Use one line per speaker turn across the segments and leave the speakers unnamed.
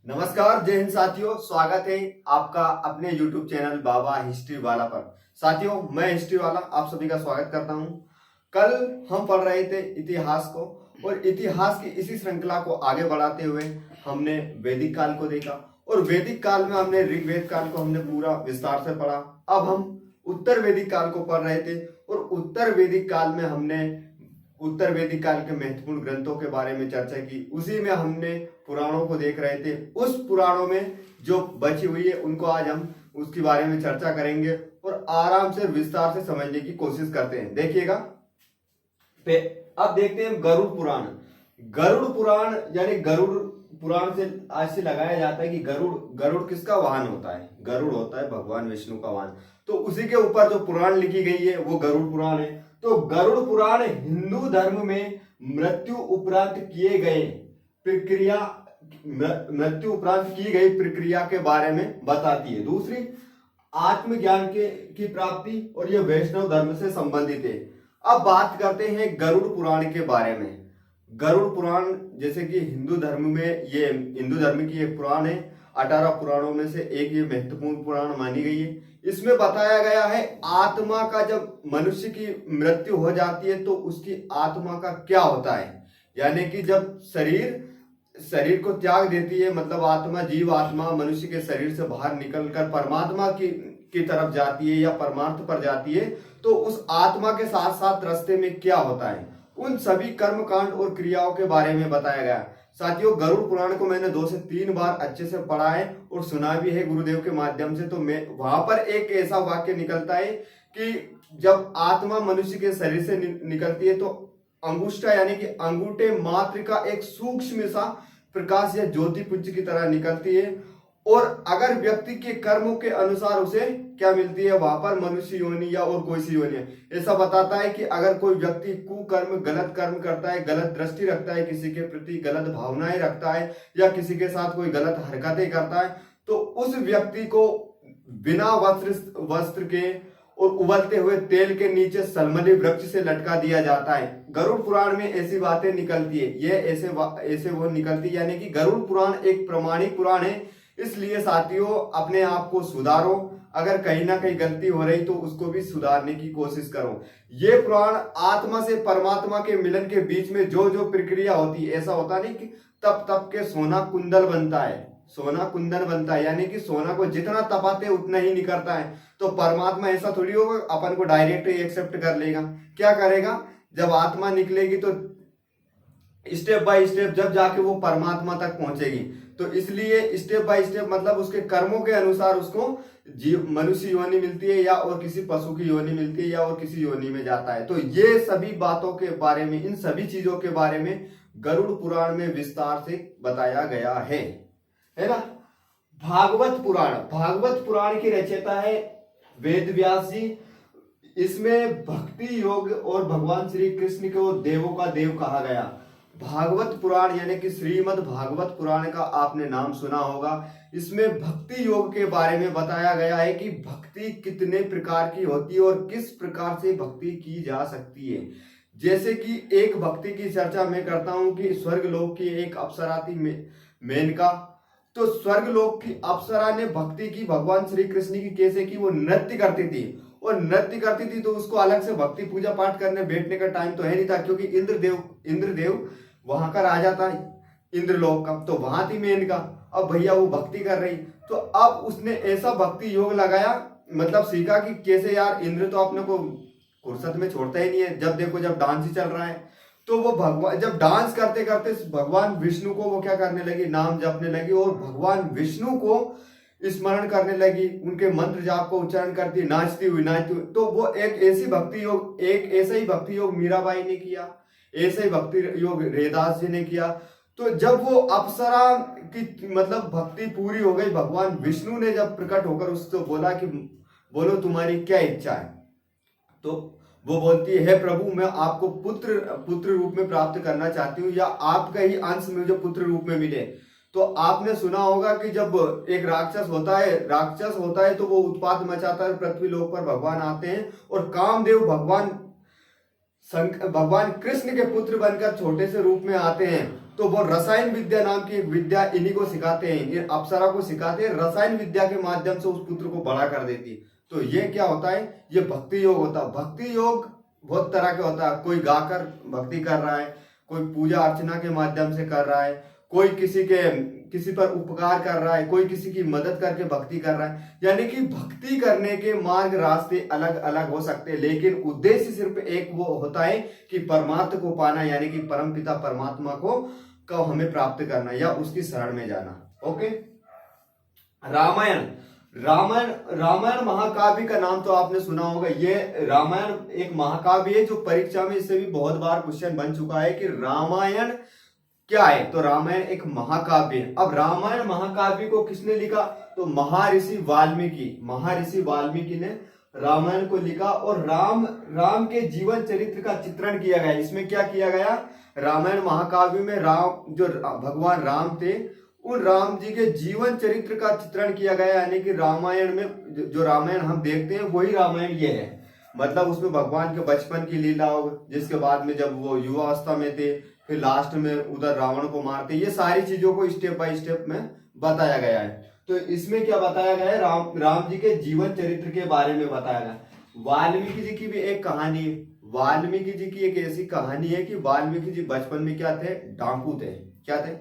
नमस्कार, जय हिंद साथियों। स्वागत है आपका अपने YouTube चैनल बाबा हिस्ट्री वाला पर। साथियों, मैं हिस्ट्री वाला आप सभी का स्वागत करता हूं। कल हम पढ़ रहे थे इतिहास को और इतिहास की इसी श्रृंखला को आगे बढ़ाते हुए हमने वैदिक काल को देखा और वैदिक काल में हमने ऋग्वेद काल को हमने पूरा विस्तार से पढ़ा। अब हम उत्तर वैदिक काल को पढ़ रहे थे और उत्तर वैदिक काल में हमने उत्तर वैदिक काल के महत्वपूर्ण ग्रंथों के बारे में चर्चा की। उसी में हमने पुराणों को देख रहे थे। उस पुराणों में जो बची हुई है उनको आज हम उसके बारे में चर्चा करेंगे और आराम से विस्तार से समझने की कोशिश करते हैं। देखिएगा, अब देखते हैं गरुड़ पुराण। गरुड़ पुराण यानी गरुड़ पुराण से आज से लगाया जाता है कि गरुड़ किसका वाहन होता है? गरुड़ होता है भगवान विष्णु का वाहन। तो उसी के ऊपर जो पुराण लिखी गई है वो गरुड़ पुराण है। तो गरुड़ पुराण हिंदू धर्म में मृत्यु उपरांत किए गए प्रक्रिया मृत्यु उपरांत की गई प्रक्रिया के बारे में बताती है। दूसरी, आत्मज्ञान की प्राप्ति, और यह वैष्णव धर्म से संबंधित है। अब बात करते हैं गरुड़ पुराण के बारे में। गरुड़ पुराण जैसे कि हिंदू धर्म की एक पुराण है। 18 पुराणों में से एक ये महत्वपूर्ण पुराण मानी गई है। इसमें बताया गया है आत्मा का, जब मनुष्य की मृत्यु हो जाती है तो उसकी आत्मा का क्या होता है। यानी कि जब शरीर को त्याग देती है, मतलब आत्मा, जीव आत्मा मनुष्य के शरीर से बाहर निकलकर परमात्मा की तरफ जाती है या परमार्थ पर जाती है, तो उस आत्मा के साथ साथ रास्ते में क्या होता है, उन सभी कर्मकांड और क्रियाओं के बारे में बताया गया। साथियों, गरुड़ पुराण को मैंने 2 से 3 बार अच्छे से पढ़ा है और सुना भी है गुरुदेव के माध्यम से। तो मैं वहां पर एक ऐसा वाक्य निकलता है कि जब आत्मा मनुष्य के शरीर से निकलती है तो अंगुष्ठा यानी कि अंगूठे मात्र का एक सूक्ष्म सा प्रकाश या ज्योति पुंज की तरह निकलती है। और अगर व्यक्ति के कर्मों के अनुसार उसे क्या मिलती है, वहां पर मनुष्य योनि या और कोई सी योनि है। ऐसा बताता है कि अगर कोई व्यक्ति कुकर्म, गलत कर्म करता है, गलत दृष्टि रखता है, किसी के प्रति गलत भावनाएं रखता है या किसी के साथ कोई गलत हरकतें करता है, तो उस व्यक्ति को बिना वस्त्र के और उबलते हुए तेल के नीचे सलमली वृक्ष से लटका दिया जाता है। गरुड़ पुराण में ऐसी बातें निकलती है। ये ऐसे वो निकलती, यानी कि गरुड़ पुराण एक प्रमाणिक पुराण है। इसलिए साथियों, अपने आप को सुधारो। अगर कहीं ना कहीं गलती हो रही तो उसको भी सुधारने की कोशिश करो। ये पुराण आत्मा से परमात्मा के मिलन के बीच में जो जो प्रक्रिया होती है, ऐसा होता नहीं कि तप तप के सोना कुंदन बनता है। सोना कुंदन बनता है यानी कि सोना को जितना तपाते उतना ही निकलता है। तो परमात्मा ऐसा थोड़ी होगा अपन को डायरेक्ट एक्सेप्ट कर लेगा। क्या करेगा, जब आत्मा निकलेगी तो स्टेप बाय स्टेप जब जाके वो परमात्मा तक पहुंचेगी। तो इसलिए स्टेप बाय स्टेप मतलब उसके कर्मों के अनुसार उसको जीव मनुष्य योनि मिलती है या और किसी पशु की योनि मिलती है या और किसी योनि में जाता है। तो ये सभी बातों के बारे में, इन सभी चीजों के बारे में गरुड़ पुराण में विस्तार से बताया गया है ना। भागवत पुराण की रचयिता है वेद व्यास जी। इसमें भक्ति योग और भगवान श्री कृष्ण को देवों का देव कहा गया। भागवत पुराण यानी कि श्रीमद् भागवत पुराण का आपने नाम सुना होगा। इसमें भक्ति योग के बारे में बताया गया है कि भक्ति कितने प्रकार की होती है और किस प्रकार से भक्ति की जा सकती है। जैसे कि एक भक्ति की चर्चा मैं करता हूं कि स्वर्गलोक की एक अप्सरा थी मेनका। तो स्वर्गलोक की अप्सरा ने भक्ति की भगवान श्री कृष्ण की। कैसे की? वो नृत्य करती थी और नृत्य करती थी तो उसको अलग से भक्ति पूजा पाठ करने बैठने का टाइम तो है नहीं था, क्योंकि इंद्रदेव वहां का राजा था इंद्रलोक का। तो वहां थी मेनका। अब भैया वो भक्ति कर रही, तो अब उसने ऐसा भक्ति योग लगाया, मतलब सीखा कि कैसे यार इंद्र तो अपने को फुर्सत में छोड़ता ही नहीं है। जब देखो जब डांस ही चल रहा है, तो वो भगवान जब डांस करते करते भगवान विष्णु को वो क्या करने लगी, नाम जपने लगी और भगवान विष्णु को स्मरण करने लगी। उनके मंत्र जाप को उच्चारण करती नाचती हुई। तो वो एक ऐसा ही भक्ति योग मीराबाई ने किया, ऐसा ही भक्ति योग रैदास जी ने किया। तो जब वो अप्सरा की मतलब भक्ति पूरी हो गई, भगवान विष्णु ने जब प्रकट होकर उसको बोला कि बोलो तुम्हारी क्या इच्छा है, तो वो बोलती है, हे प्रभु, मैं आपको पुत्र रूप में प्राप्त करना चाहती हूँ या आपका ही अंश मुझे पुत्र रूप में मिले। तो आपने सुना होगा कि जब एक राक्षस होता है तो वो उत्पात मचाता है, पृथ्वी लोक पर भगवान आते हैं और कामदेव भगवान कृष्ण के पुत्र बनकर छोटे से रूप में आते हैं। तो वो रसायन विद्या नाम की एक विद्या इन्हीं को सिखाते हैं, इन अप्सरा को सिखाते हैं, रसायन विद्या के माध्यम से उस पुत्र को बड़ा कर देती है। तो ये क्या होता है, ये भक्ति योग होता है। भक्ति योग बहुत तरह के होता है, कोई गाकर भक्ति कर रहा है, कोई पूजा अर्चना के माध्यम से कर रहा है, कोई किसी पर उपकार कर रहा है, कोई किसी की मदद करके भक्ति कर रहा है। यानी कि भक्ति करने के मार्ग रास्ते अलग अलग हो सकते हैं, लेकिन उद्देश्य सिर्फ एक वो होता है कि परमार्थ को पाना, यानी कि परमपिता परमात्मा को हमें प्राप्त करना या उसकी शरण में जाना। ओके, रामायण रामायण रामायण महाकाव्य का नाम तो आपने सुना होगा। ये रामायण एक महाकाव्य है जो परीक्षा में इससे भी बहुत बार क्वेश्चन बन चुका है कि रामायण क्या है। तो रामायण एक महाकाव्य है। अब रामायण महाकाव्य को किसने लिखा, तो महर्षि वाल्मीकि ने रामायण को लिखा। और राम के जीवन चरित्र का चित्रण किया गया। इसमें क्या किया गया, रामायण महाकाव्य में राम जो भगवान राम थे, उन राम जी के जीवन चरित्र का चित्रण किया गया। यानी कि रामायण में जो रामायण हम देखते हैं वही रामायण ये है। मतलब उसमें भगवान के बचपन की लीला हो, जिसके बाद में जब वो युवावस्था में थे, फिर लास्ट में उधर रावण को मारते, ये सारी चीजों को स्टेप बाय स्टेप में बताया गया है। तो इसमें क्या बताया गया है, राम जी के जीवन चरित्र के बारे में बताया गया। वाल्मीकि जी की भी एक कहानी है। वाल्मीकि जी की एक ऐसी कहानी है कि वाल्मीकि जी बचपन में क्या थे, डाकू थे। क्या थे,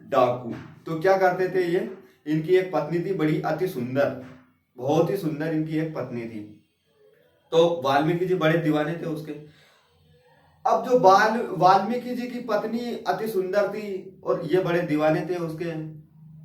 डाकू। तो क्या करते थे ये, इनकी एक पत्नी थी बड़ी अति सुंदर, बहुत ही सुंदर इनकी एक पत्नी थी। तो वाल्मीकि जी बड़े दीवाने थे उसके। अब जो वाल्मीकि जी की पत्नी अति सुंदर थी और ये बड़े दीवाने थे उसके,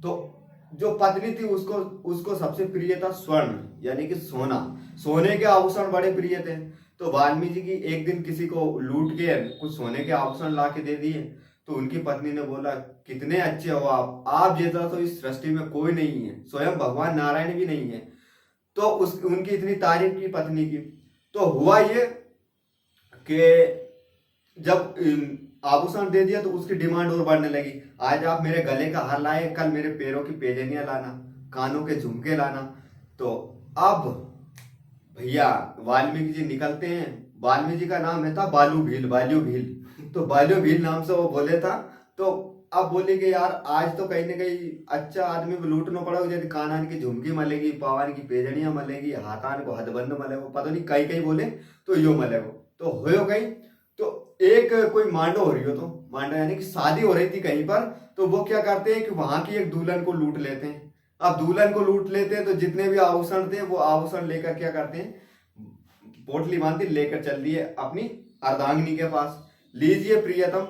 तो जो पत्नी थी उसको सबसे प्रिय था स्वर्ण, यानी कि सोने के आभूषण बड़े प्रिय थे। तो वाल्मीकि जी की एक दिन किसी को लूट के कुछ सोने के आभूषण ला के दे दिए। तो उनकी पत्नी ने बोला, कितने अच्छे हो आप जैसा तो इस सृष्टि में कोई नहीं है, स्वयं भगवान नारायण भी नहीं है। तो उनकी इतनी तारीफ की पत्नी की। तो हुआ ये कि जब आभूषण दे दिया तो उसकी डिमांड और बढ़ने लगी। आज आप मेरे गले का हार लाए, कल मेरे पैरों की पेजनियां लाना, कानों के झुमके लाना। तो अब भैया वाल्मीकि जी निकलते हैं। वाल्मीकि जी का नाम है था बालू भील। तो बालू भील नाम से वो बोले था। तो अब बोले कि यार आज तो कहीं ना कहीं अच्छा आदमी को लूटना पड़ेगा, जैसे कानान की झुमकी मलेगी, पावान की पेजनियां मलेगी, हाथान को हथबंद मलेगो, पता नहीं कई कई बोले तो यो मलेगो। तो हो गई। तो एक कोई मांडो हो रही हो, तो मांडो यानी कि शादी हो रही थी कहीं पर। तो वो क्या करते हैं कि वहां की एक दुल्हन को लूट लेते हैं। अब दुल्हन को लूट लेते हैं तो जितने भी आभूषण थे वो आभूषण लेकर क्या करते हैं, पोटली बांधती लेकर चल दिए अपनी अर्धांगिनी के पास, लीजिए प्रियतम।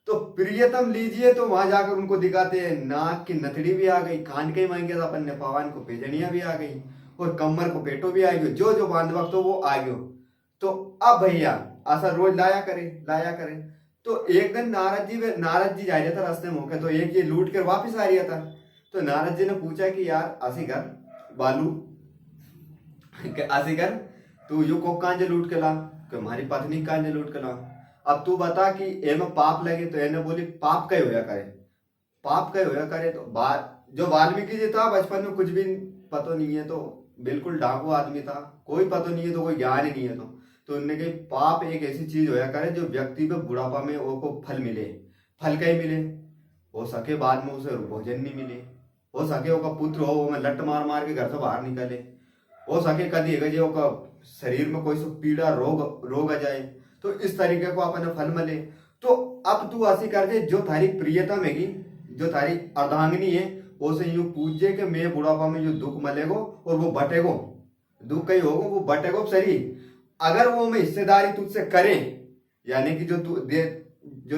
तो प्रियतम लीजिए, तो वहां जाकर उनको दिखाते हैं नाक की नथड़ी भी आ गई, कान के मांगे अपन ने, पवान को पेजनिया भी आ गई और कमर को पेटो भी आ गयो, जो जो बांधवा तो वो आ गयो। तो अब भैया ऐसा रोज लाया करे। तो एक दिन नारद जी जा रहा था रास्ते में होकर, तो एक ये लूट कर वापिस आ रहा था। तो नारद जी ने पूछा कि यार असी कर बालू असी कर तू यू को कांजे लूट के ला, कि हमारी पत्नी कांजे लूट के ला। अब तू बता कि ए में पाप लगे। तो एने बोली पाप कई होया करे। तो जो वाल्मीकि जी था बचपन में कुछ भी पता नहीं है, तो बिल्कुल डाकू आदमी था, कोई पता नहीं है, तो कोई ज्ञान ही नहीं है। तो उन्होंने कही पाप एक ऐसी चीज होया करे जो व्यक्ति को बुढ़ापा में वो फल मिले, फल कहीं मिले, हो सके बाद में उसे भोजन नहीं मिले, हो सके वो पुत्र हो वो में लट मार मार के घर से बाहर निकले, हो सके कभी जो का शरीर में कोई पीड़ा रोग आ जाए। तो इस तरीके को अपने फल मिले। तो अब तू ऐसी कर दे, जो थारी प्रियतम हैगी, जो थारी अर्धांगिनी है, उसे यूं पूछे कि मैं बुढ़ापा में जो दुख मिलेगो और वो बटेगो, दुख कहीं होगा वो बटेगो सही। अगर वो में हिस्सेदारी तुझसे करे, यानी कि जो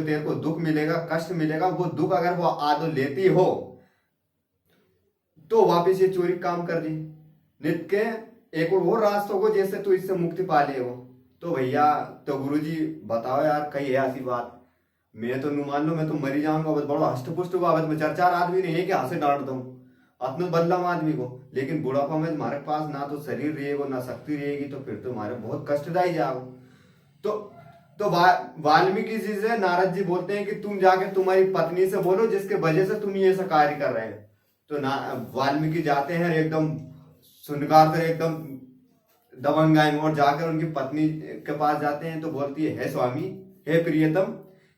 तेरे को दुख मिलेगा, कष्ट मिलेगा, वो दुख अगर वो आदो लेती हो तो वापिस ये चोरी काम कर दी। नित्य के एक और रास्तों को जैसे तू इससे मुक्ति पा ले हो। तो भैया तो गुरुजी बताओ यार कही है ऐसी बात, मैं तो मान लो मैं तो मरी जाऊंगा, बस बड़ा हष्ट पुष्ट हुआ, बस मैं चार आदमी नहीं है कि हाथ से डांट दूं अपने बदला आदमी को। लेकिन बुढ़ापा में तुम्हारे पास ना तो शरीर रहेगा ना शक्ति रहेगी, तो फिर तुम्हारे बहुत कष्टदायी जाओ। तो वाल्मीकि जी से नारद जी बोलते हैं कि तुम जाके तुम्हारी पत्नी से बोलो जिसके वजह से तुम ये ऐसा कार्य कर रहे हो। तो वाल्मीकि जाते हैं एकदम सुनकार कर एकदम दबंग आए और जाकर उनकी पत्नी के पास जाते हैं। तो बोलती है स्वामी, हे प्रियतम,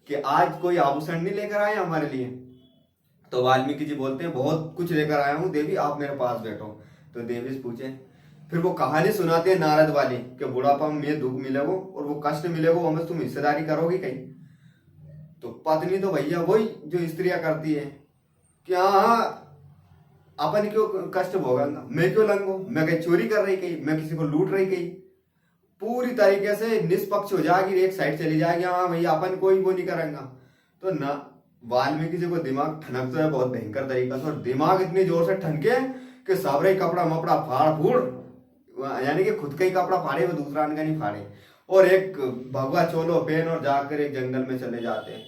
कि आज कोई आभूषण नहीं लेकर आए हमारे लिए। तो वाल्मीकि जी बोलते हैं बहुत कुछ लेकर आया हूँ देवी, आप मेरे पास बैठो। तो देवी से पूछे, फिर वो कहानी सुनाते हैं नारद वाली कि बुढ़ापा में ये दुख मिलेगो और वो कष्ट मिलेगो, हमें तुम हिस्सेदारी करोगी कहीं। तो पत्नी तो भैया वही जो स्त्रियां करती है कि हाँ अपन क्यों कष्ट भोगेंगा, मैं क्यों लंगू, मैं कहीं चोरी कर रही कहीं, मैं किसी को लूट रही कहीं, पूरी तरीके से निष्पक्ष हो जाएगी, एक साइड चली जाएगी, हाँ भैया अपन कोई वो नहीं करेंगे। तो ना वाल्मीकि जी को दिमाग ठनकता है बहुत भयंकर तरीका से, और दिमाग इतनी जोर से ठनके कि सबरे कपड़ा मपड़ा फाड़ फूड़, यानी कि खुद का ही कपड़ा फाड़े वो दूसरा का नहीं फाड़े, और एक भगवा चोलो पहन और जाकर एक जंगल में चले जाते हैं।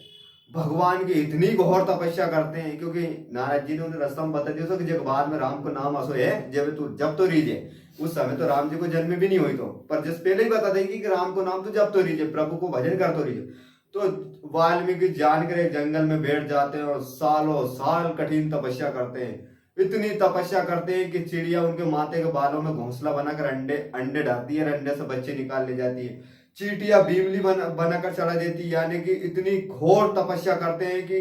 भगवान की इतनी घोर तपस्या करते हैं, क्योंकि नारद जी ने उन्हें रास्ता में बता दिया कि जब बाद में राम को नाम असो है जब तो रीजे, उस समय तो राम जी को जन्म भी नहीं हुई, तो पर जिस पहले ही बता देगी कि राम को नाम तो जब तो रीजे, प्रभु को भजन कर तो रीजे। तो वाल्मीकि जानकर एक जंगल में बैठ जाते हैं और सालों साल कठिन तपस्या करते हैं। इतनी तपस्या करते हैं कि चिड़िया उनके माथे के बालों में घोंसला बनाकर अंडे अंडे डालती है, अंडे से बच्चे निकाल ले जाती है, चींटियां बीमली बनाकर चढ़ा देती है। यानी कि इतनी घोर तपस्या करते हैं कि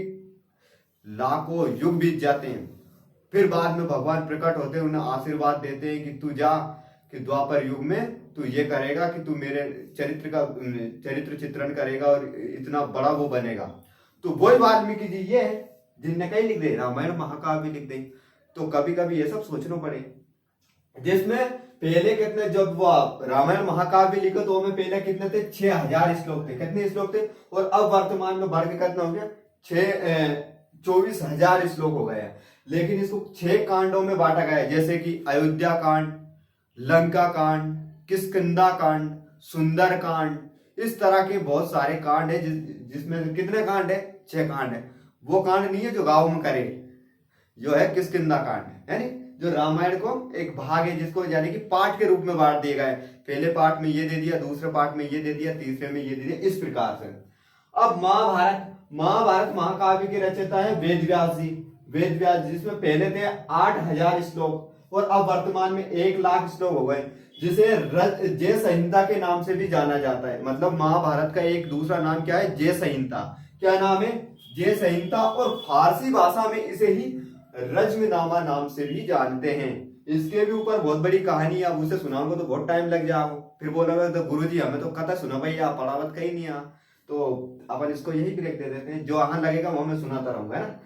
लाखों युग बीत जाते हैं। फिर बाद में भगवान प्रकट होते हैं, उन्हें आशीर्वाद देते हैं कि तू जा, कि द्वापर युग में तू ये करेगा कि तू मेरे चरित्र चित्रण करेगा और इतना बड़ा वो बनेगा। तो वही वाल्मीकि जी ये है जिनने कहीं लिख दे, रामायण महाकाव्य लिख दे। तो कभी कभी ये सब सोचना पड़े, जिसमें पहले कितने, जब वो रामायण महाकाव्य लिखो तो हमें पहले कितने थे, 6000 श्लोक थे, कितने श्लोक थे, और अब वर्तमान में बढ़ के कितना हो गया, 24,000 श्लोक हो गया। लेकिन इसको 6 कांडों में बांटा गया है, जैसे कि अयोध्या कांड, लंका कांड, किष्किंधा कांड, सुंदर कांड, इस तरह के बहुत सारे कांड है, जिसमें कितने कांड है, 6 कांड है। वो कांड नहीं है जो गाँव में करे, जो है किष्किंधा कांड, यानी जो रामायण को एक भाग है, जिसको यानी कि पार्ट के रूप में बांट दिया गया है। पहले पार्ट में ये दे दिया, दूसरे पार्ट में ये दे दिया, तीसरे में ये दे दिया, इस प्रकार से। अब महाभारत महाकाव्य के रचयिता है वेद व्यास जी। वेद व्यास जिसमें पहले थे 8000 श्लोक और अब वर्तमान में 1,00,000 श्लोक हो गए, जिसे जय संहिता के नाम से भी जाना जाता है। मतलब महाभारत का एक दूसरा नाम क्या है, जय संहिता। क्या नाम है, जय संहिता, और फारसी भाषा में इसे ही रज्मनामा नाम से भी जानते हैं। इसके भी ऊपर बहुत बड़ी कहानी है, अब उसे सुनाऊंगा तो बहुत टाइम लग जाएगा, फिर बोलोगे तो गुरुजी हमें तो कथा सुना भैया, पढ़ावत कहीं नहीं आ। तो अपन इसको यही ब्रेक दे देते हैं, जो आहां लगेगा वो मैं सुनाता रहूंगा, है ना।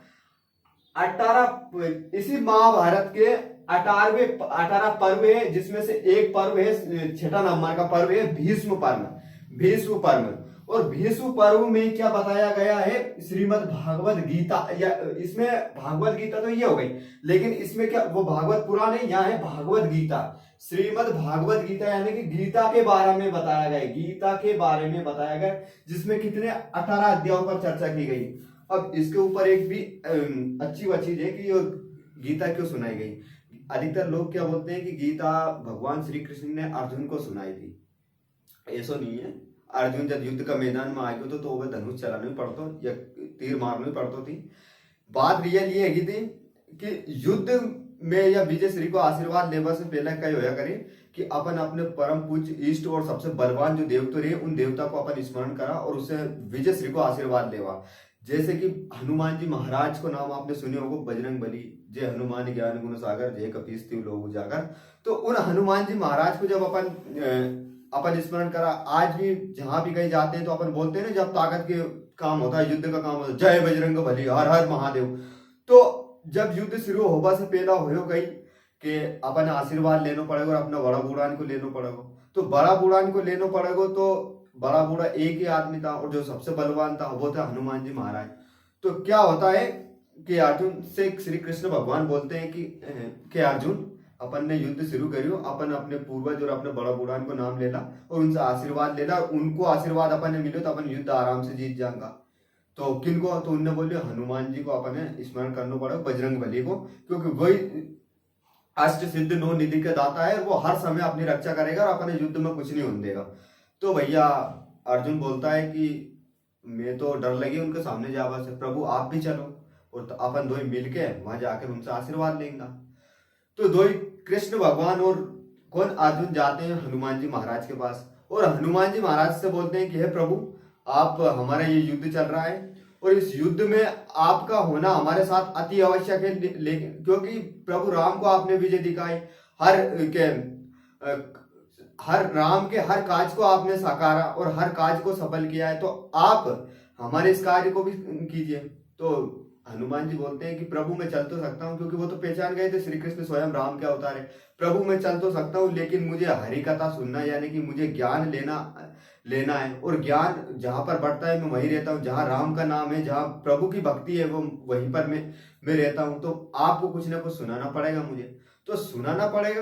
18 इसी महाभारत के 18 पर्व है, जिसमें से एक पर्व है, छठा नंबर का पर्व है भीष्म पर्व। और भीष्म पर्व में क्या बताया गया है, श्रीमद् भागवत गीता, या इसमें भागवत गीता तो ये हो गई, लेकिन इसमें क्या, वो भागवत पुराण है, यहाँ है भागवत गीता। श्रीमद् भागवत गीता यानी कि गीता के बारे में बताया गया, जिसमें कितने 18 अध्यायों पर चर्चा की गई। अब इसके ऊपर एक भी अच्छी चीज है कि ये गीता क्यों सुनाई गई। अधिकतर लोग क्या बोलते हैं कि गीता भगवान श्री कृष्ण ने अर्जुन को सुनाई थी, ऐसा नहीं है। अर्जुन जब युद्ध का मैदान में आए तो वह धनुष चलाना ही पड़ता या तीर मारना ही पड़ता थी। बात रियल ये है थी कि युद्ध में या विजय श्री को आशीर्वाद लेवा से पहले क्या होया करें कि अपन अपने परम पूज्य इष्ट और सबसे बलवान जो देवता रहे, उन देवता को अपन स्मरण करा और उससे विजय श्री को आशीर्वाद लेवा। जैसे कि हनुमान जी महाराज को नाम आपने सुने होगा, बजरंग बली, जय हनुमान ज्ञान गुण सागर, जय कपीस तिहुँ लोक उजागर। तो उन हनुमान जी महाराज को जब अपन स्मरण करा, आज भी जहां भी कहीं जाते हैं तो अपन बोलते हैं ना, जब ताकत के काम होता है, युद्ध का काम होता है, जय बजरंग बली, हर हर महादेव। तो जब युद्ध शुरू होगा से पहला हो गई कि अपन आशीर्वाद लेना पड़ेगा और अपना बड़ा बूढ़ान को लेना पड़ेगा। तो बड़ा बूढ़ान को लेना पड़ेगा, तो बड़ा बूढ़ा एक ही आदमी था और जो सबसे बलवान था वो था हनुमान जी महाराज। तो क्या होता है कि अर्जुन से श्री कृष्ण भगवान बोलते हैं कि अर्जुन अपन ने युद्ध शुरू करियो, अपन अपने पूर्वज और अपने बड़ा बूढ़ान को नाम लेना और उनसे आशीर्वाद लेना, उनको आशीर्वाद अपन ने मिले तो अपन युद्ध आराम से जीत जाएगा। तो किनको, तो उनने बोले हनुमान जी को अपन ने स्मरण करना पड़ेगा, बजरंग बली को, क्योंकि वही अष्ट सिद्ध 9 निधि के दाता है, वो हर समय अपनी रक्षा करेगा और अपने युद्ध में कुछ नहीं होने देगा। तो भैया अर्जुन बोलता है कि मैं तो डर लगी उनके सामने जावा से, प्रभु आप भी चलो और तो अपन दो मिल के वहां जाकर उनसे आशीर्वाद लेंगे। तो दो कृष्ण भगवान और कौन, अर्जुन जाते हैं हनुमान जी महाराज के पास और हनुमान जी महाराज से बोलते हैं कि हे प्रभु आप हमारा ये युद्ध चल रहा है और इस युद्ध में आपका होना हमारे साथ अति आवश्यक है, लेकिन क्योंकि प्रभु राम को आपने विजय दिखाई, हर के हर राम के हर काज को आपने साकारा और हर काज को सफल किया है, तो आप हमारे इस कार्य को भी कीजिए। तो हनुमान जी बोलते हैं कि प्रभु मैं चल तो सकता हूँ, क्योंकि वो तो पहचान गए थे श्री कृष्ण स्वयं राम के अवतार है। प्रभु मैं चल तो सकता हूँ, लेकिन मुझे हरि कथा सुनना, यानी कि मुझे ज्ञान लेना है, और ज्ञान जहां पर बढ़ता है मैं वहीं रहता हूँ, जहां राम का नाम है, जहां प्रभु की भक्ति है, वो वहीं पर मैं रहता हूँ। तो आपको कुछ ना कुछ सुनाना पड़ेगा मुझे, तो सुनाना पड़ेगा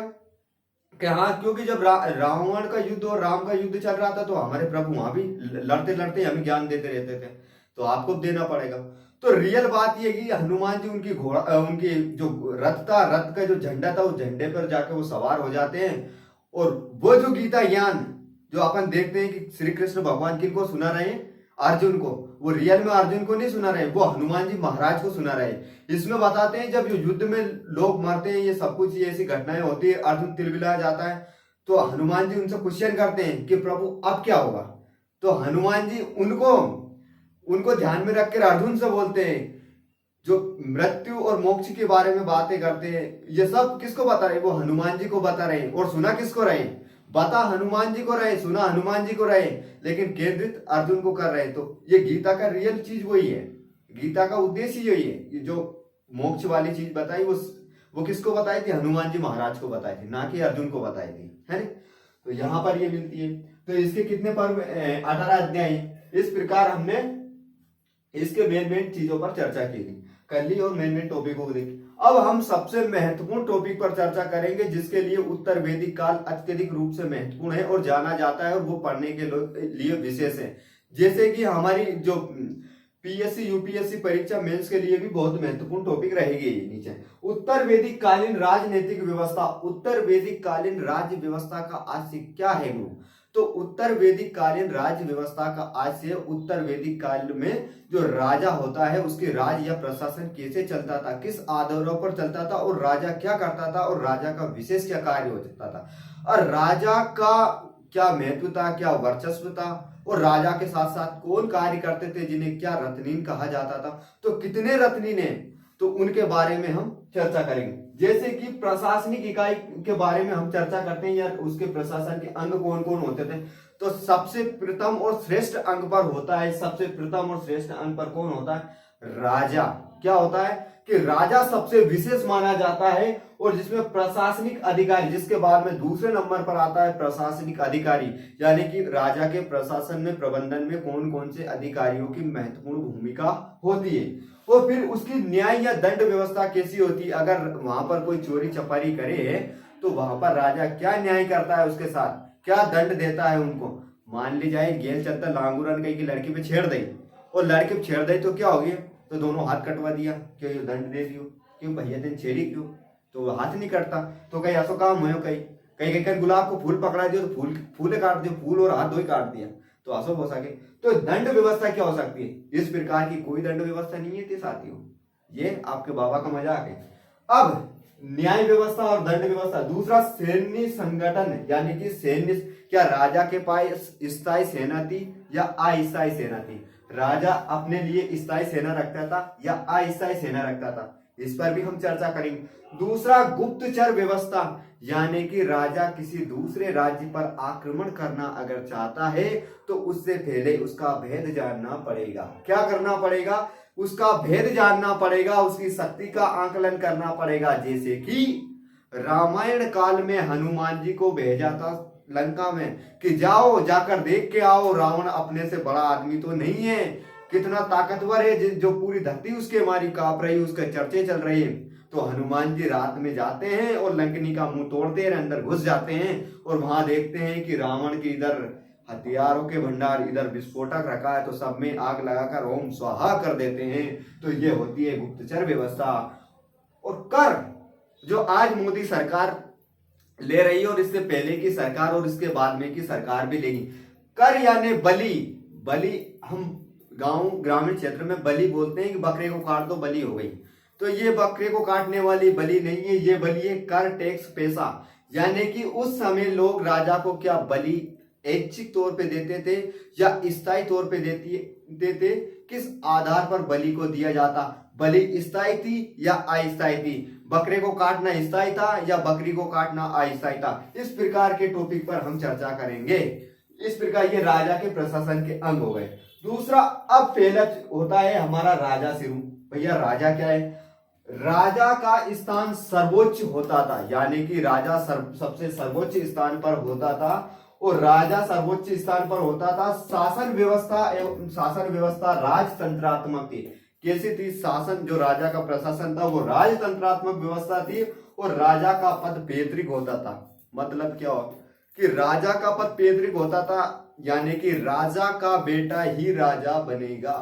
कि हाँ, क्योंकि जब रावण का युद्ध और राम का युद्ध चल रहा था तो हमारे प्रभु वहां भी लड़ते लड़ते हमें ज्ञान देते रहते थे, तो आपको देना पड़ेगा। तो रियल बात ये कि हनुमान जी उनकी उनकी जो रथ था, रथ का जो झंडा था, उस झंडे पर जाके वो सवार हो जाते हैं, और वो जो गीता ज्ञान जो अपन देखते हैं कि श्री कृष्ण भगवान किनको सुना रहे हैं, अर्जुन को, वो रियल में अर्जुन को नहीं सुना रहे, वो हनुमान जी महाराज को सुना रहे। इसमें बताते हैं जब युद्ध में लोग मरते हैं, ये सब कुछ, ये ऐसी घटनाएं होती है, अर्जुन तिलमिला जाता है, तो हनुमान जी उनसे क्वेश्चन करते हैं कि प्रभु अब क्या होगा। तो हनुमान जी उनको ध्यान में रखकर अर्जुन से बोलते हैं, जो मृत्यु और मोक्ष के बारे में बातें करते हैं, ये सब किसको बता रहे, वो हनुमान जी को बता रहे हैं। और सुना किसको रहे, बता हनुमान जी को रहे, सुना हनुमान जी को रहे, लेकिन केंद्रित अर्जुन को कर रहे। तो ये गीता का रियल चीज वही है, गीता का उद्देश्य यही है। ये जो मोक्ष वाली चीज बताई, वो किसको बताई थी, हनुमान जी महाराज को बताई थी, ना कि अर्जुन को बताई थी, है ना। तो यहाँ पर ये मिलती है। तो इसके कितने पर्व, 18 अध्याय। इस प्रकार हमने इसके मेन चीजों पर चर्चा की कर ली और मेन टॉपिकों को देखी। अब हम सबसे महत्वपूर्ण टॉपिक पर चर्चा करेंगे, जिसके लिए उत्तर वैदिक काल अत्यधिक रूप से महत्वपूर्ण है और जाना जाता है, और वो पढ़ने के लिए विशेष है। जैसे कि हमारी जो पीएससी यूपीएससी परीक्षा मेंस के लिए भी बहुत महत्वपूर्ण टॉपिक रहेगी। ये नीचे उत्तर वैदिक कालीन राजनीतिक व्यवस्था। उत्तर वैदिक कालीन राज्य व्यवस्था का आशय क्या है गुरु। तो उत्तर वैदिक कालीन राज्य व्यवस्था का आशय, उत्तर वैदिक काल में जो राजा होता है उसके राज या प्रशासन कैसे चलता था, किस आधारों पर चलता था, और राजा क्या करता था, और राजा का विशेष क्या कार्य होता था, और राजा का क्या महत्व था, क्या वर्चस्व था, और राजा के साथ साथ कौन कार्य करते थे जिन्हें क्या रत्नीन कहा जाता था। तो कितने रत्नीन है, तो उनके बारे में हम चर्चा करेंगे। जैसे कि प्रशासनिक इकाई के बारे में हम चर्चा करते हैं, या उसके प्रशासन के अंग कौन कौन होते थे। तो सबसे प्रथम और श्रेष्ठ अंग पर होता है, सबसे प्रथम और श्रेष्ठ अंग पर कौन होता है, राजा। क्या होता है कि राजा सबसे विशेष माना जाता है, और जिसमें प्रशासनिक अधिकारी, जिसके बाद में दूसरे नंबर पर आता है प्रशासनिक अधिकारी, यानी कि राजा के प्रशासन में, प्रबंधन में कौन कौन से अधिकारियों की महत्वपूर्ण भूमिका होती है। और फिर उसकी न्याय या दंड व्यवस्था कैसी होती है, अगर वहां पर कोई चोरी चपारी करे तो वहां पर राजा क्या न्याय करता है, उसके साथ क्या दंड देता है उनको। मान ली जाए गेल चलता लांगूरन कहीं की लड़की पे छेड़ दई, और लड़की पे छेड़ दई तो क्या हो गया, तो दोनों हाथ कटवा दिया, क्यों ये दंड दे दियो, क्यों भैया दिन छेड़ी क्यों, तो हाथ नहीं कटता। तो कहीं ऐसा काम हो, कहीं कहीं गुलाब को फूल पकड़ा दियो तो फूल काट दियो, फूल और हाथ दो ही काट दिया, तो ऐसा हो सके। तो दंड व्यवस्था क्या हो सकती है, इस प्रकार की कोई दंड व्यवस्था नहीं है साथियों, ये आपके बाबा का मजाक है। अब न्याय व्यवस्था और दंड व्यवस्था। दूसरा सैन्य संगठन, यानी कि सैन्य, क्या राजा के पास स्थायी सेना थी या अस्थायी सेना थी। राजा अपने लिए स्थायी सेना रखता था या अस्थायी सेना रखता था, इस पर भी हम चर्चा करेंगे। दूसरा गुप्तचर व्यवस्था, यानी कि राजा किसी दूसरे राज्य पर आक्रमण करना अगर चाहता है तो उससे पहले उसका भेद जानना पड़ेगा। क्या करना पड़ेगा, उसका भेद जानना पड़ेगा, उसकी शक्ति का आकलन करना पड़ेगा। जैसे कि रामायण काल में हनुमान जी को भेजा था लंका में कि जाओ जाकर देख के आओ, रावण अपने से बड़ा आदमी तो नहीं है, कितना ताकतवर है, जो पूरी धरती उसके मारी कांप रही, उसके चर्चे चल रहे हैं। तो हनुमान जी रात में जाते हैं और लंकनी का मुंह तोड़ते हैं, अंदर घुस जाते हैं, और वहां देखते हैं कि रावण के इधर हथियारों के भंडार, इधर विस्फोटक रखा है, तो सब में आग लगाकर ओम स्वाहा कर देते हैं। तो ये होती है गुप्तचर व्यवस्था। और कर, जो आज मोदी सरकार ले रही है, और इससे पहले की सरकार और इसके बाद में की सरकार भी लेगी। कर यानी बलि हम गांव ग्रामीण क्षेत्र में बलि बोलते हैं कि बकरे को काट दो बलि हो गई। तो ये बकरे को काटने वाली बलि नहीं है, ये बलि है कर, टैक्स, पैसा। यानी कि उस समय लोग राजा को क्या बलि ऐच्छिक तौर पे देते थे या स्थायी तौर पे देते, किस आधार पर बलि को दिया जाता? बलि स्थायी थी या अस्थायी थी? बकरे को काटना स्थायी था या बकरी को काटना अस्थायी था? इस प्रकार के टॉपिक पर हम चर्चा करेंगे। इस प्रकार ये राजा के प्रशासन के अंग हो गए। दूसरा, अब पहला होता है हमारा राजा सिरु। भैया राजा क्या है? राजा का स्थान सर्वोच्च होता था, यानी कि राजा सबसे सर्वोच्च स्थान पर होता था, और राजा सर्वोच्च स्थान पर होता था। शासन व्यवस्था राजतंत्रात्मक थी। कैसी थी? शासन, जो राजा का प्रशासन था वो राजतंत्रात्मक व्यवस्था थी, और राजा का पद पैतृक होता था। मतलब क्या हो कि राजा का पद पैतृक होता था, यानी कि राजा का बेटा ही राजा बनेगा।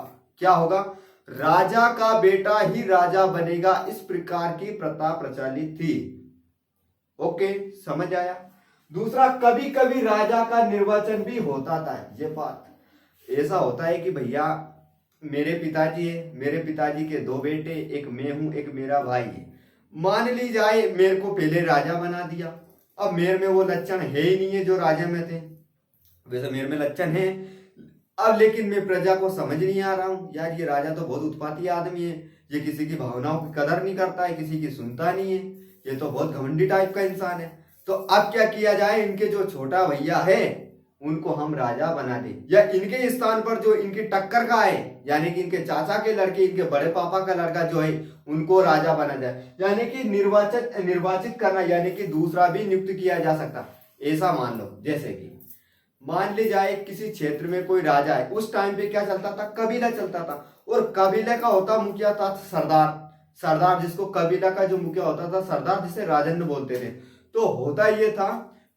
क्या होगा? राजा का बेटा ही राजा बनेगा। इस प्रकार की प्रथा प्रचलित थी। ओके, समझ आया? दूसरा, कभी कभी राजा का निर्वाचन भी होता था। ये बात ऐसा होता है कि भैया मेरे पिताजी है, मेरे पिताजी के दो बेटे, एक मैं हूं, एक मेरा भाई है। मान ली जाए मेरे को पहले राजा बना दिया। अब मेरे में वो लक्षण है ही नहीं है जो राजा में थे। वैसे मेरे में लक्षण है, अब लेकिन मैं प्रजा को समझ नहीं आ रहा हूं। यार ये राजा तो बहुत उत्पाती आदमी है, ये किसी की भावनाओं की कदर नहीं करता है, किसी की सुनता नहीं है, ये तो बहुत घमंडी टाइप का इंसान है। तो अब क्या किया जाए? इनके जो छोटा भैया है उनको हम राजा बना दे, या इनके स्थान पर जो इनकी टक्कर का है, यानी कि इनके चाचा के लड़के, इनके बड़े पापा का लड़का जो है उनको राजा बना जाए। यानी कि निर्वाचित करना, यानी कि दूसरा भी नियुक्त किया जा सकता। ऐसा मान लो, जैसे कि मान ली जाए किसी क्षेत्र में कोई राजा है। उस टाइम पे क्या चलता था? कबीला चलता था, और कबीले का होता मुखिया था सरदार, जिसको कबीला का जो मुखिया होता था सरदार, जिसे राजन बोलते थे। तो होता ये था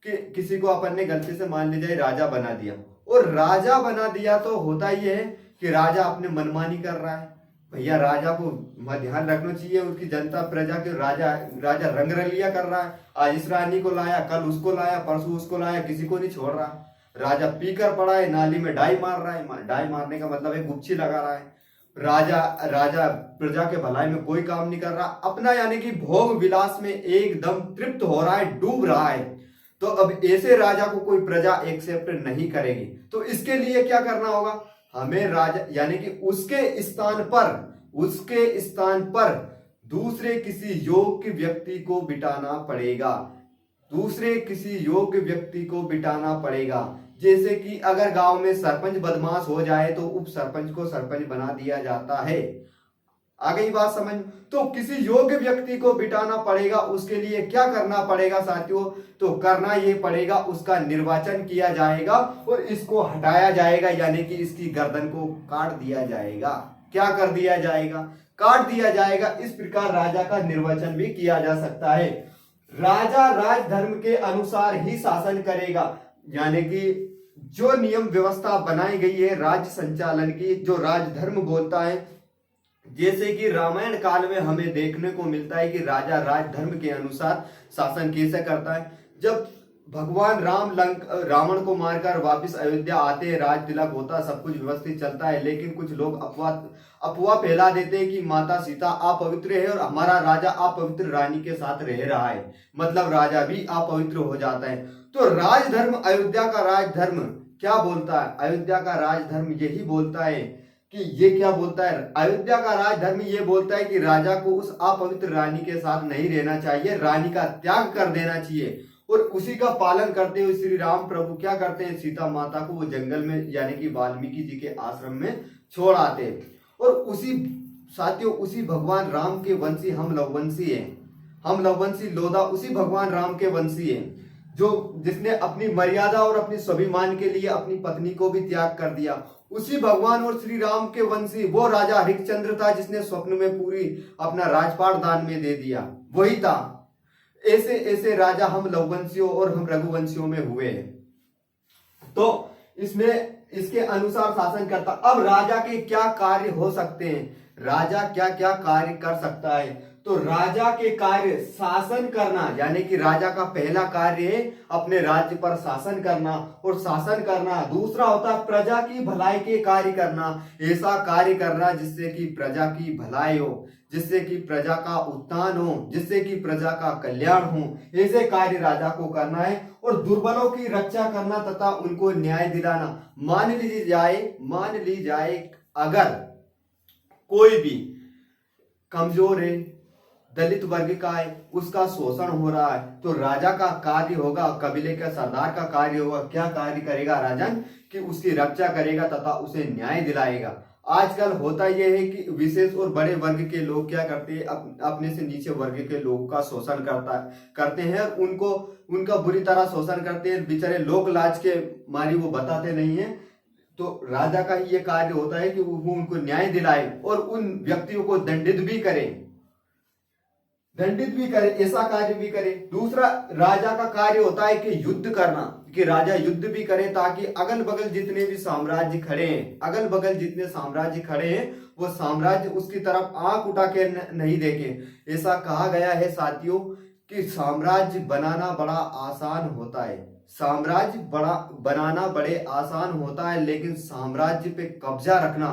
कि किसी को अपन ने गलती से मान ली जाए राजा बना दिया, और राजा बना दिया तो होता ये है कि राजा अपने मनमानी कर रहा है। भैया राजा को ध्यान रखना चाहिए, उसकी जनता प्रजा के राजा रंगरलिया कर रहा है। आज इस रानी को लाया, कल उसको लाया, परसों उसको लाया, किसी को नहीं छोड़ रहा। राजा पीकर पड़ा है, नाली में डाई मार रहा है। डाई मारने का मतलब है गुपची लगा रहा है। राजा प्रजा के भलाई में कोई काम नहीं कर रहा अपना, यानी कि भोग विलास में एकदम तृप्त हो रहा है, डूब रहा है। तो अब ऐसे राजा को कोई प्रजा एक्सेप्ट नहीं करेगी। तो इसके लिए क्या करना होगा? हमें राजा, यानी कि उसके स्थान पर दूसरे किसी योग्य व्यक्ति को बिठाना पड़ेगा। जैसे कि अगर गांव में सरपंच बदमाश हो जाए तो उप सरपंच को सरपंच बना दिया जाता है। आ गई बात समझ? तो किसी योग्य व्यक्ति को बिठाना पड़ेगा। उसके लिए क्या करना पड़ेगा साथियों? तो करना ये पड़ेगा, उसका निर्वाचन किया जाएगा और इसको हटाया जाएगा, यानी कि इसकी गर्दन को काट दिया जाएगा। क्या कर दिया जाएगा? काट दिया जाएगा। इस प्रकार राजा का निर्वाचन भी किया जा सकता है। राजा राजधर्म के अनुसार ही शासन करेगा, यानी कि जो नियम व्यवस्था बनाई गई है राज्य संचालन की, जो राजधर्म बोलता है, जैसे कि रामायण काल में हमें देखने को मिलता है कि राजा राजधर्म के अनुसार शासन कैसे करता है। जब भगवान रावण को मारकर वापस अयोध्या आते हैं, राज तिलक होता, सब कुछ व्यवस्थित चलता है, लेकिन कुछ लोग अफवाह फैला देते हैं कि माता सीता अपवित्र है और हमारा राजा अपवित्र रानी के साथ रह रहा है, मतलब राजा भी अपवित्र हो जाता है। तो राजधर्म, अयोध्या का राजधर्म क्या बोलता है? अयोध्या का राजधर्म यही बोलता है कि ये क्या बोलता है? अयोध्या का राजधर्म ये बोलता है कि राजा को उस अपवित्र रानी के साथ नहीं रहना चाहिए, रानी का त्याग कर देना चाहिए। और उसी का पालन करते हुए श्री राम प्रभु क्या करते हैं? सीता माता को वो जंगल में, यानी कि वाल्मीकि जी के आश्रम में छोड़ आते हैं। और उसी भगवान राम के वंशी हम लववंशी लोधा उसी भगवान राम के वंशी हैं, जिसने अपनी मर्यादा और अपनी स्वाभिमान के लिए अपनी पत्नी को भी त्याग कर दिया। उसी भगवान और श्री राम के वंशी वो राजा हरिश्चंद्र था, जिसने स्वप्न में पूरी अपना राजपाट दान में दे दिया, वही था। ऐसे राजा हम लववंशियों और हम रघुवंशियों में हुए हैं। तो इसके अनुसार शासन करता। अब राजा के क्या कार्य हो सकते हैं? राजा क्या क्या कार्य कर सकता है? तो राजा के कार्य शासन करना, यानी कि राजा का पहला कार्य है अपने राज्य पर शासन करना, और शासन करना। दूसरा होता है प्रजा की भलाई के कार्य करना, ऐसा कार्य करना जिससे कि प्रजा की भलाई हो, जिससे कि प्रजा का उत्थान हो, जिससे कि प्रजा का कल्याण हो, ऐसे कार्य राजा को करना है। और दुर्बलों की रक्षा करना तथा उनको न्याय दिलाना। मान ली जाए अगर कोई भी कमजोर है, दलित वर्ग का है, उसका शोषण हो रहा है, तो राजा का कार्य होगा, कबीले का सरदार का कार्य होगा, क्या कार्य करेगा राजन, कि उसकी रक्षा करेगा तथा उसे न्याय दिलाएगा। आजकल होता यह है कि विशेष और बड़े वर्ग के लोग क्या करते हैं, अपने से नीचे वर्ग के लोगों का शोषण करते हैं, उनका बुरी तरह शोषण करते हैं। बेचारे लोक लाज के मारी वो बताते नहीं है। तो राजा का ये कार्य होता है कि वो उनको न्याय दिलाए और उन व्यक्तियों को दंडित भी करे, ऐसा कार्य भी करे। दूसरा राजा का कार्य होता है कि युद्ध करना, कि राजा युद्ध भी करे ताकि अगल बगल जितने भी साम्राज्य खड़े हैं, वो साम्राज्य उसकी तरफ आंख उठा के नहीं देखें। ऐसा कहा गया है साथियों कि साम्राज्य बनाना बड़ा आसान होता है, बनाना बड़े आसान होता है, लेकिन साम्राज्य पे कब्जा रखना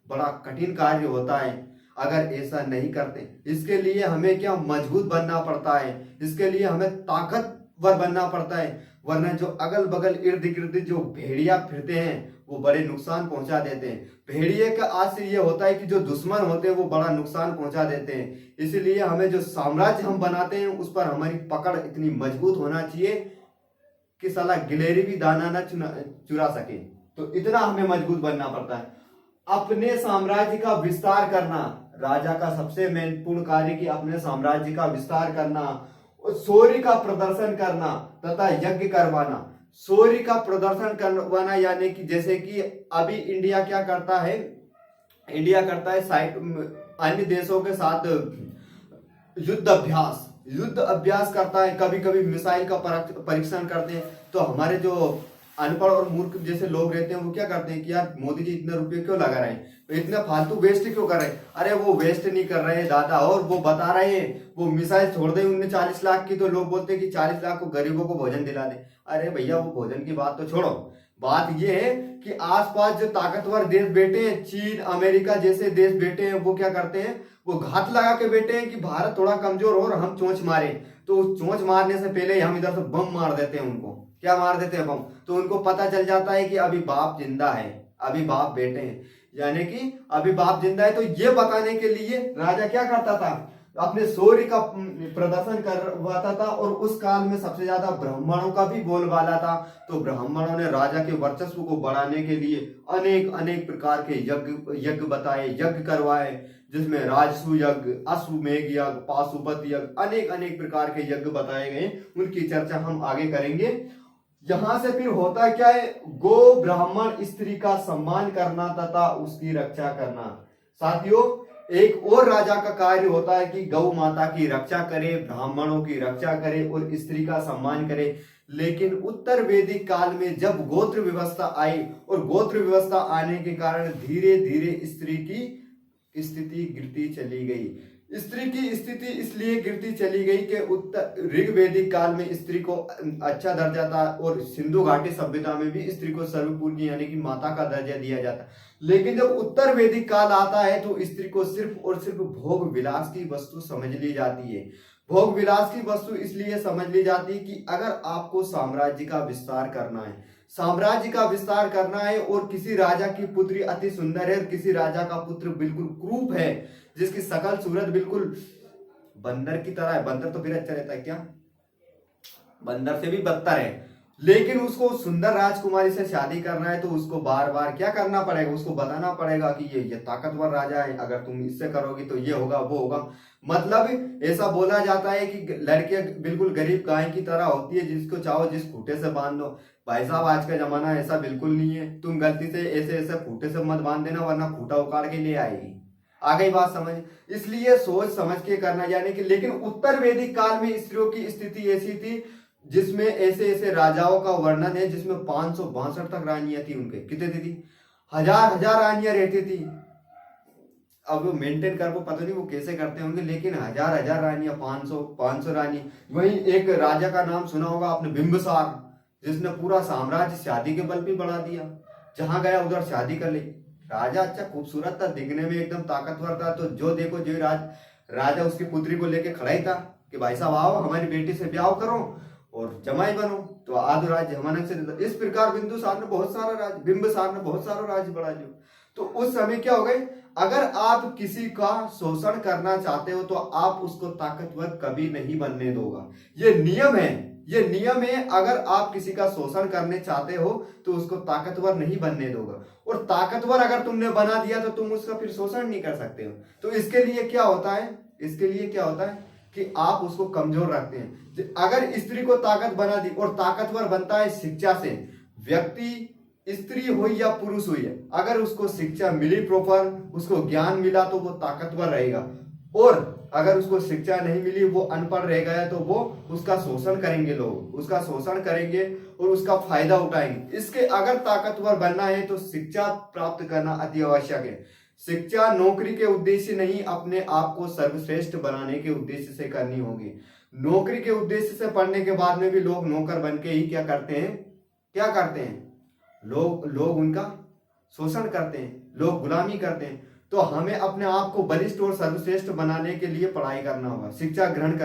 बड़ा कठिन कार्य होता है अगर ऐसा नहीं करते। इसके लिए हमें क्या मजबूत बनना पड़ता है, इसके लिए हमें ताकतवर बनना पड़ता है, वरना जो अगल बगल इर्द गिर्द जो भेड़िया फिरते हैं वो बड़े नुकसान पहुंचा देते हैं। भेड़िए का आशय ये होता है कि जो दुश्मन होते हैं वो बड़ा नुकसान पहुंचा देते हैं। इसलिए हमें जो साम्राज्य हम बनाते हैं उस पर हमारी पकड़ इतनी मजबूत होना चाहिए कि साला गिलेरी भी दाना न चुरा सके। तो इतना हमें मजबूत बनना पड़ता है। अपने साम्राज्य का विस्तार करना, राजा का सबसे महत्वपूर्ण कार्य कि अपने साम्राज्य का विस्तार करना, शौर्य का प्रदर्शन करना तथा यज्ञ करवाना। शौर्य का प्रदर्शन करवाना यानी कि जैसे कि अभी इंडिया क्या करता है, साइड अन्य देशों के साथ युद्ध अभ्यास करता है, कभी कभी मिसाइल का परीक्षण करते हैं। तो हमारे जो अनपढ़ और मूर्ख जैसे लोग रहते हैं वो क्या करते हैं कि यार मोदी जी इतने रुपए क्यों लगा रहे हैं, इतना फालतू वेस्ट क्यों कर रहे हैं। अरे वो वेस्ट नहीं कर रहे हैं दादा, और वो बता रहे हैं वो मिसाइल छोड़ दे उनने 40 लाख की, तो लोग बोलते हैं कि 40 लाख को गरीबों को भोजन दिला दे। अरे भैया वो भोजन की बात तो छोड़ो, बात ये है कि आसपास जो ताकतवर देश बैठे हैं, चीन अमेरिका जैसे देश बैठे हैं, वो क्या करते हैं, वो घात लगा के बैठे हैं कि भारत थोड़ा कमजोर हो और हम चोंच मारे। तो चोंच मारने से पहले हम इधर से बम मार देते हैं उनको। क्या मार देते हैं? बम। तो उनको पता चल जाता है कि अभी बाप जिंदा है, अभी बाप बैठे हैं, यानी कि अभी बाप जिंदा है। तो ये बताने के लिए राजा क्या करता था, अपने शौर्य का प्रदर्शन करवाता था। और उस काल में सबसे ज्यादा ब्राह्मणों का भी बोलबाला था। तो ब्राह्मणों ने राजा के वर्चस्व को बढ़ाने के लिए अनेक अनेक प्रकार के यज्ञ बताए, यज्ञ करवाए, जिसमें राजसु यज्ञ, अश्वमेघ यज्ञ, पाशुपत यज्ञ, अनेक अनेक प्रकार के यज्ञ बताए गए। उनकी चर्चा हम आगे करेंगे। यहां से फिर होता क्या है, गो ब्राह्मण स्त्री का सम्मान करना तथा उसकी रक्षा करना। साथियों एक और राजा का कार्य होता है कि गौ माता की रक्षा करे, ब्राह्मणों की रक्षा करे और स्त्री का सम्मान करे। लेकिन उत्तर वैदिक काल में जब गोत्र व्यवस्था आई, और गोत्र व्यवस्था आने के कारण धीरे धीरे स्त्री की स्थिति गिरती चली गई। स्त्री की स्थिति इसलिए गिरती चली गई कि उत्तर ऋग्वैदिक काल में स्त्री को अच्छा दर्जा था, और सिंधु घाटी सभ्यता में भी स्त्री को सर्वपूज्य यानी कि माता का दर्जा दिया जाता। लेकिन जब उत्तर वैदिक काल आता है तो स्त्री को सिर्फ और सिर्फ भोग विलास की वस्तु समझ ली जाती है। भोग विलास की वस्तु इसलिए समझ ली जाती है कि अगर आपको साम्राज्य का विस्तार करना है, और किसी राजा की पुत्री अति सुंदर है और किसी राजा का पुत्र बिल्कुल क्रूप है, जिसकी शकल सूरत बिल्कुल बंदर की तरह है। बंदर तो फिर अच्छा रहता है क्या, बंदर से भी बदतर है। लेकिन उसको सुंदर राजकुमारी से शादी करना है तो उसको बार बार क्या करना पड़ेगा, उसको बताना पड़ेगा कि ये ताकतवर राजा है, अगर तुम इससे करोगी तो ये होगा वो होगा। मतलब ऐसा बोला जाता है कि लड़कियां बिल्कुल गरीब गाय की तरह होती है, जिसको चाहो जिस खूटे से बांध दो। भाई साहब आज का जमाना ऐसा बिल्कुल नहीं है। तुम गलती से ऐसे खूटे से मत बांध देना, वरना खूटा उखाड़ के ले आएगी। आ गई बात समझ? इसलिए सोच समझ के करना, यानी कि लेकिन उत्तर वैदिक काल में स्त्रियों की स्थिति ऐसी थी जिसमें ऐसे राजाओं का वर्णन है जिसमें 562 तक रानियां थी। उनके कितने थी? हजार हजार रानियां रहती थी। अब वो मेंटेन कर, वो पता नहीं वो कैसे करते होंगे, लेकिन हजार हजार रानियां, 500 रानी। वहीं एक राजा का नाम सुना होगा आपने, बिंबिसार, जिसने पूरा साम्राज्य शादी के बल पे बढ़ा दिया, जहां गया उधर शादी कर ली। राजा अच्छा खूबसूरत था, दिखने में एकदम ताकतवर था, तो जो देखो जो राजा उसकी पुत्री को लेके खड़ा ही था कि भाई साहब आओ हमारी बेटी से ब्याह करो और जमाई बनो, तो आधो राज्य हमारे से दे दो। इस प्रकार बिंदुसार ने बहुत सारा राज्य, बिंबिसार ने बहुत सारा राज्य बढ़ा लिया। तो उस समय क्या हो गई, अगर आप किसी का शोषण करना चाहते हो तो आप उसको ताकतवर कभी नहीं बनने दोगा। ये नियम है, ये नियम है। अगर आप किसी का शोषण करने चाहते हो तो उसको ताकतवर नहीं बनने दोगा, और ताकतवर अगर तुमने बना दिया तो तुम उसका फिर शोषण नहीं कर सकते हो। तो इसके लिए क्या होता है, इसके लिए क्या होता है कि आप उसको कमजोर रखते हैं। अगर स्त्री को ताकत बना दी, और ताकतवर बनता है शिक्षा से। व्यक्ति स्त्री हो या पुरुष हो, अगर उसको शिक्षा मिली प्रॉपर, उसको ज्ञान मिला, तो वो ताकतवर रहेगा। और अगर उसको शिक्षा नहीं मिली, वो अनपढ़ रह गया, तो वो उसका शोषण करेंगे, लोग उसका शोषण करेंगे और उसका फायदा उठाएंगे। इसके अगर ताकतवर बनना है तो शिक्षा प्राप्त करना अति आवश्यक है। शिक्षा नौकरी के उद्देश्य नहीं, अपने आप को सर्वश्रेष्ठ बनाने के उद्देश्य से करनी होगी। नौकरी के उद्देश्य से पढ़ने के बाद में भी लोग नौकर बन के ही क्या करते हैं, क्या करते हैं, लोग उनका शोषण करते हैं, लोग गुलामी करते हैं। तो हमें अपने आप को बलिष्ठ और सर्वश्रेष्ठ बनाने के लिए पढ़ाई करना होगा, शिक्षा ग्रहण